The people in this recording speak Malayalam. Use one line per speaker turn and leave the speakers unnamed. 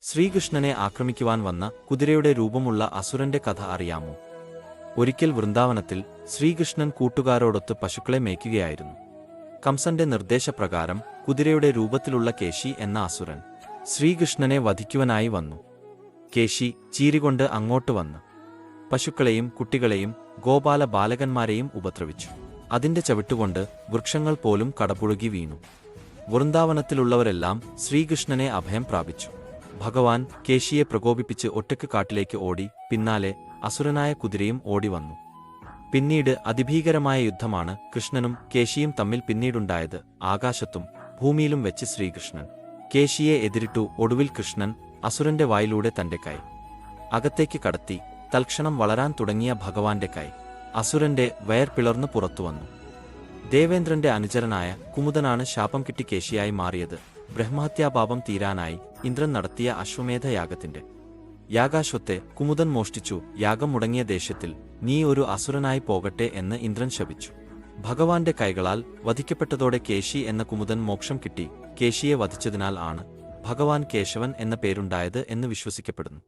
ശ്രീകൃഷ്ണനെ ആക്രമിക്കുവാൻ വന്ന കുതിരയുടെ രൂപമുള്ള അസുരന്റെ കഥ അറിയാമോ? ഒരിക്കൽ വൃന്ദാവനത്തിൽ ശ്രീകൃഷ്ണൻ കൂട്ടുകാരോടൊത്ത് പശുക്കളെ മേയ്ക്കുകയായിരുന്നു. കംസന്റെ നിർദ്ദേശപ്രകാരം കുതിരയുടെ രൂപത്തിലുള്ള കേശി എന്ന അസുരൻ ശ്രീകൃഷ്ണനെ വധിക്കുവാനായി വന്നു. കേശി ചീറികൊണ്ട് അങ്ങോട്ട് വന്ന് പശുക്കളെയും കുട്ടികളെയും ഗോപാല ബാലകന്മാരെയും ഉപദ്രവിച്ചു. അതിന്റെ ചവിട്ടുകൊണ്ട് വൃക്ഷങ്ങൾ പോലും കടപുഴകി വീണു. വൃന്ദാവനത്തിലുള്ളവരെല്ലാം ശ്രീകൃഷ്ണനെ അഭയം പ്രാപിച്ചു. ഭഗവാൻ കേശിയെ പ്രകോപിപ്പിച്ച് ഒറ്റയ്ക്ക് കാട്ടിലേക്ക് ഓടി. പിന്നാലെ അസുരനായ കുതിരയും ഓടിവന്നു. പിന്നീട് അതിഭീകരമായ യുദ്ധമാണ് കൃഷ്ണനും കേശിയും തമ്മിൽ പിന്നീടുണ്ടായത്. ആകാശത്തും ഭൂമിയിലും വെച്ച് ശ്രീകൃഷ്ണൻ കേശിയെ എതിരിട്ടു. ഒടുവിൽ കൃഷ്ണൻ അസുരന്റെ വായിലൂടെ തന്റെ കൈ അകത്തേക്ക് കടത്തി. തൽക്ഷണം വളരാൻ തുടങ്ങിയ ഭഗവാന്റെ കൈ അസുരന്റെ വയർ പിളർന്നു പുറത്തുവന്നു. ദേവേന്ദ്രന്റെ അനുചരനായ കുമുദനാണ് ശാപം കിട്ടി കേശിയായി മാറിയത്. ബ്രഹ്മഹത്യാപാപം തീരാനായി ഇന്ദ്രൻ നടത്തിയ അശ്വമേധയാഗത്തിന്റെ യാഗാശ്വത്തെ കുമുദൻ മോഷ്ടിച്ചു. യാഗം മുടങ്ങിയ ദേഷ്യത്തിൽ നീ ഒരു അസുരനായി പോകട്ടെ എന്ന് ഇന്ദ്രൻ ശപിച്ചു. ഭഗവാന്റെ കൈകളാൽ വധിക്കപ്പെട്ടതോടെ കേശി എന്ന കുമുദൻ മോക്ഷം കിട്ടി. കേശിയെ വധിച്ചതിനാൽ ആണ് ഭഗവാൻ കേശവൻ എന്ന പേരുണ്ടായത് എന്ന് വിശ്വസിക്കപ്പെടുന്നു.